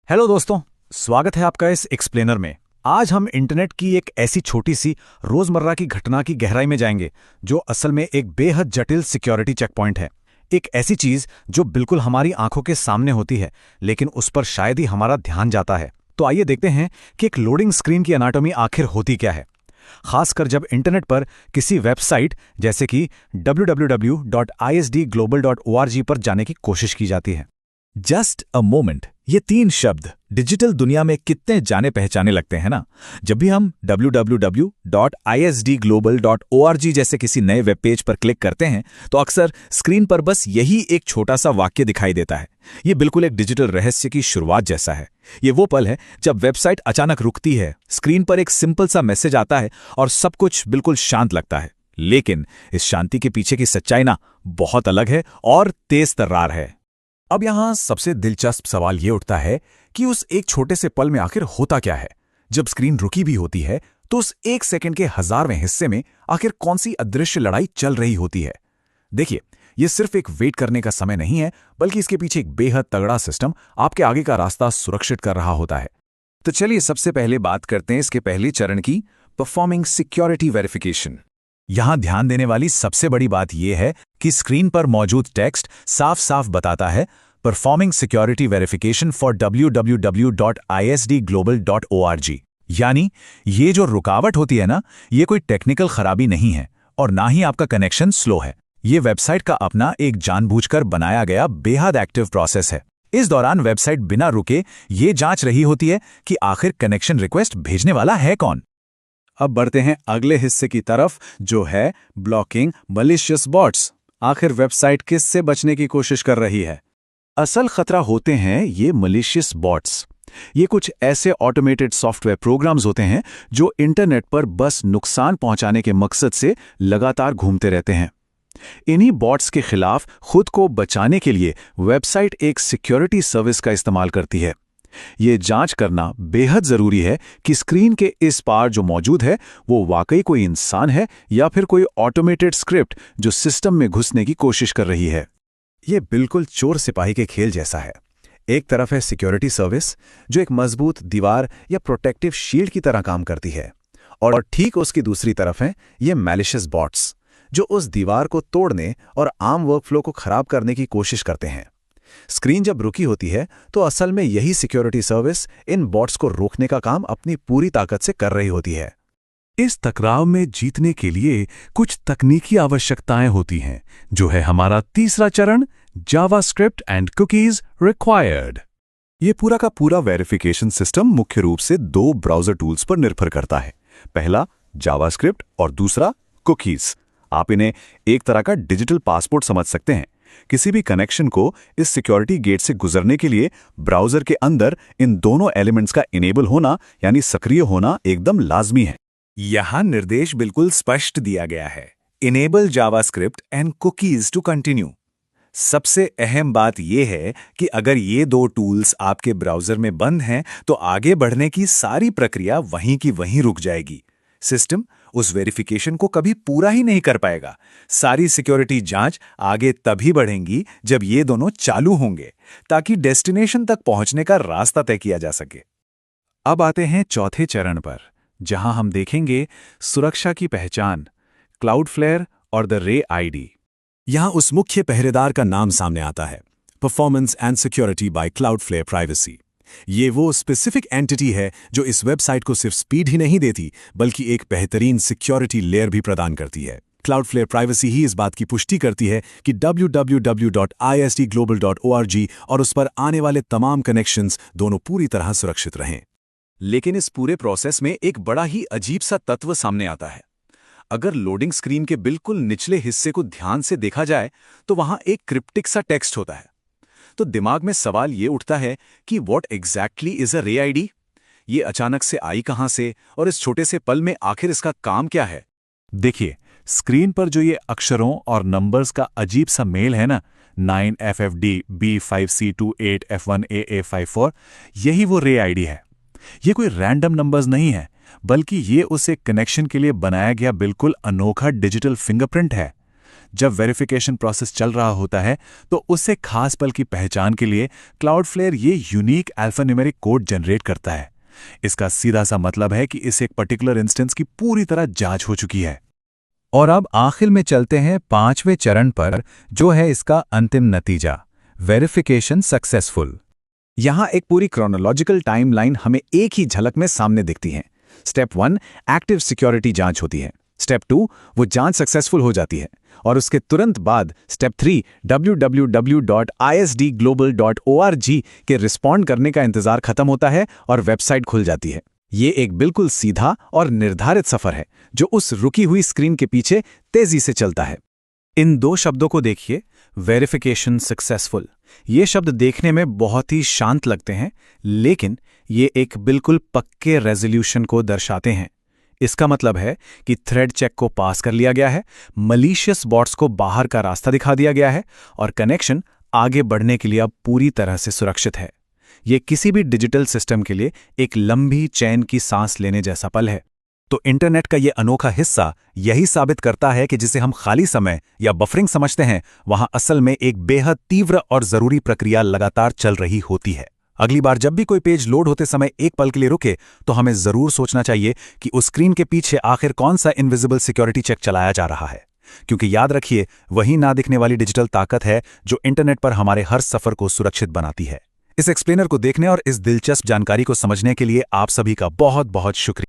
Hello दोस्तों, स्वागत है आपका इस एक्सप्लेनर में। आज हम इंटरनेट की एक ऐसी छोटी सी रोजमर्रा की घटना की गहराई में जाएंगे जो असल में एक बेहद जटिल सिक्योरिटी चेक पॉइंट है। एक ऐसी चीज जो बिल्कुल हमारी आंखों के सामने होती है लेकिन उस पर शायद ही हमारा ध्यान जाता है। तो आइए देखते हैं कि एक लोडिंग स्क्रीन की एनाटॉमी आखिर होती क्या है, खासकर जब इंटरनेट पर किसी वेबसाइट जैसे कि www.isdglobal.org पर जाने की कोशिश की जाती है। जस्ट अ मोमेंट, ये 3 शब्द डिजिटल दुनिया में कितने जाने पहचाने लगते हैं ना। जब भी हम www.isdglobal.org जैसे किसी नए वेब पेज पर क्लिक करते हैं तो अक्सर स्क्रीन पर बस यही एक छोटा सा वाक्य दिखाई देता है। ये बिल्कुल एक डिजिटल रहस्य की शुरुआत जैसा है। ये वो पल है जब वेबसाइट अचानक रुकती है, स्क्रीन पर एक सिंपल सा मैसेज आता है और सब कुछ बिल्कुल शांत लगता है। लेकिन इस शांति के पीछे की सच्चाई ना बहुत अलग है और तेज तर्रार है। अब यहां सबसे दिलचस्प सवाल ये उठता है कि उस एक छोटे से पल में आखिर होता क्या है। जब स्क्रीन रुकी भी होती है तो उस 1 सेकंड के 1000वें हिस्से में आखिर कौन सी अदृश्य लड़ाई चल रही होती है। देखिए, ये सिर्फ एक वेट करने का समय नहीं है, बल्कि इसके पीछे एक बेहद तगड़ा सिस्टम आपके आगे का रास्ता सुरक्षित कर रहा होता है। तो चलिए सबसे पहले बात करते हैं इसके पहले चरण की, परफॉर्मिंग सिक्योरिटी वेरिफिकेशन। यहां ध्यान देने वाली सबसे बड़ी बात यह है कि स्क्रीन पर मौजूद टेक्स्ट साफ साफ बताता है performing security verification for www.isdglobal.org। यानी ये जो रुकावट होती है ना, ये कोई टेक्निकल खराबी नहीं है और ना ही आपका कनेक्शन स्लो है। ये वेबसाइट का अपना एक जानबूझकर बनाया गया बेहद एक्टिव प्रोसेस है। इस दौरान वेबसाइट बिना रुके ये जांच रही होती है कि आखिर कनेक्शन रिक्वेस्ट भेजने वाला है कौन। अब बढ़ते हैं अगले हिस्से की तरफ, जो है ब्लॉकिंग मलिशियस बॉट्स। आखिर वेबसाइट किससे बचने की कोशिश कर रही है? असल खतरा होते हैं ये मलिशियस बॉट्स। ये कुछ ऐसे ऑटोमेटेड सॉफ्टवेयर प्रोग्राम्स होते हैं जो इंटरनेट पर बस नुकसान पहुंचाने के मकसद से लगातार घूमते रहते हैं। इन्हीं बॉट्स के खिलाफ खुद को बचाने के लिए वेबसाइट एक सिक्योरिटी सर्विस का इस्तेमाल करती है। ये जांच करना बेहद जरूरी है कि स्क्रीन के इस पार जो मौजूद है वो वाकई कोई इंसान है या फिर कोई ऑटोमेटेड स्क्रिप्ट जो सिस्टम में घुसने की कोशिश कर रही है। ये बिल्कुल चोर सिपाही के खेल जैसा है। एक तरफ है सिक्योरिटी सर्विस जो एक मजबूत दीवार या प्रोटेक्टिव शील्ड की तरह काम करती है, और ठीक उसकी दूसरी तरफ है ये मैलिशियस बॉट्स जो उस दीवार को तोड़ने और आम वर्कफ्लो को खराब करने की कोशिश करते हैं। स्क्रीन जब रुकी होती है तो असल में यही सिक्योरिटी सर्विस इन बॉट्स को रोकने का काम अपनी पूरी ताकत से कर रही होती है। इस टकराव में जीतने के लिए कुछ तकनीकी आवश्यकताएं होती हैं, जो है हमारा तीसरा चरण, जावास्क्रिप्ट एंड कुकीज रिक्वायर्ड। ये पूरा का पूरा वेरिफिकेशन सिस्टम मुख्य रूप से 2 ब्राउजर टूल्स पर निर्भर करता है। पहला जावास्क्रिप्ट और दूसरा कुकीज। आप इन्हें एक तरह का डिजिटल पासपोर्ट समझ सकते हैं। किसी भी कनेक्शन को इस सिक्योरिटी गेट से गुजरने के लिए ब्राउजर के अंदर इन दोनों एलिमेंट्स का इनेबल होना यानी सक्रिय होना एकदम लाजमी है। यहां निर्देश बिल्कुल स्पष्ट दिया गया है, enable JavaScript and cookies to continue. सबसे अहम बात यह है कि अगर ये 2 टूल्स आपके ब्राउजर में बंद हैं तो आगे बढ़ने की सारी प्रक्रिया वहीं की वहीं रुक जाएगी। सिस्टम उस वेरिफिकेशन को कभी पूरा ही नहीं कर पाएगा। सारी सिक्योरिटी जांच आगे तभी बढ़ेंगी जब ये दोनों चालू होंगे, ताकि डेस्टिनेशन तक पहुंचने का रास्ता तय किया जा सके। अब आते हैं चौथे चरण पर, जहां हम देखेंगे सुरक्षा की पहचान, क्लाउडफ्लेयर और द रे आईडी। यहां उस मुख्य पहरेदार का नाम सामने आता है, performance and security bye Cloudflare privacy. ये वो स्पेसिफिक एंटिटी है जो इस वेबसाइट को सिर्फ स्पीड ही नहीं देती बल्कि एक बेहतरीन सिक्योरिटी लेयर भी प्रदान करती है। क्लाउडफ्लेयर प्राइवेसी ही इस बात की पुष्टि करती है कि www.isdglobal.org और उस पर आने वाले तमाम कनेक्शंस दोनों पूरी तरह सुरक्षित रहें। लेकिन इस पूरे प्रोसेस में एक बड़ा ही अजीब सा तत्व सामने आता है। अगर लोडिंग स्क्रीन के बिल्कुल निचले हिस्से को ध्यान से देखा जाए तो वहां एक क्रिप्टिक सा टेक्स्ट होता है। तो दिमाग में सवाल ये उठता है कि व्हाट एग्जैक्टली इज अ रे आईडी? ये अचानक से आई कहां से और इस छोटे से पल में आखिर इसका काम क्या है? देखिए, स्क्रीन पर जो ये अक्षरों और नंबर्स का अजीब सा मेल है ना, 9FFD B5C28F1AA54, यही वो रे आईडी है। ये कोई रैंडम नंबर्स नहीं है, बल्कि ये उस एक कनेक्शन के लिए बनाया गया बिल्कुल अनोखा डिजिटल फिंगरप्रिंट है। जब वेरिफिकेशन प्रोसेस चल रहा होता है तो उससे खास पल की पहचान के लिए क्लाउडफ्लेयर ये यूनिक अल्फान्यूमेरिक कोड जनरेट करता है। इसका सीधा सा मतलब है कि इस एक पर्टिकुलर इंस्टेंस की पूरी तरह जांच हो चुकी है। और अब आखिर में चलते हैं 5वें चरण पर, जो है इसका अंतिम नतीजा, वेरिफिकेशन सक्सेसफुल। यहाँ एक पूरी क्रोनोलॉजिकल टाइमलाइन हमें एक ही झलक में सामने दिखती है। स्टेप 1 एक्टिव सिक्योरिटी जांच होती है। स्टेप 2 वो जांच सक्सेसफुल हो जाती है और उसके तुरंत बाद स्टेप 3 www.isdglobal.org के रिस्पॉन्ड करने का इंतजार खत्म होता है और वेबसाइट खुल जाती है। ये एक बिल्कुल सीधा और निर्धारित सफर है जो उस रुकी हुई स्क्रीन के पीछे तेजी से चलता है। इन दो शब्दों को देखिए, वेरिफिकेशन सक्सेसफुल। ये शब्द देखने में बहुत ही शांत लगते हैं, लेकिन ये एक बिल्कुल पक्के रेजोल्यूशन को दर्शाते हैं। इसका मतलब है कि थ्रेड चेक को पास कर लिया गया है, मलीशियस बॉट्स को बाहर का रास्ता दिखा दिया गया है और कनेक्शन आगे बढ़ने के लिए अब पूरी तरह से सुरक्षित है। ये किसी भी डिजिटल सिस्टम के लिए एक लंबी चैन की सांस लेने जैसा पल है। तो इंटरनेट का ये अनोखा हिस्सा यही साबित करता है कि जिसे हम खाली समय या बफरिंग समझते हैं, वहां असल में एक बेहद तीव्र और जरूरी प्रक्रिया लगातार चल रही होती है। अगली बार जब भी कोई पेज लोड होते समय एक पल के लिए रुके, तो हमें जरूर सोचना चाहिए कि उस स्क्रीन के पीछे आखिर कौन सा इनविजिबल सिक्योरिटी चेक चलाया जा रहा है। क्योंकि याद रखिए, वही ना दिखने वाली डिजिटल ताकत है जो इंटरनेट पर हमारे हर सफर को सुरक्षित बनाती है। इस एक्सप्लेनर को देखने और इस दिलचस्प जानकारी को समझने के लिए आप सभी का बहुत बहुत शुक्रिया।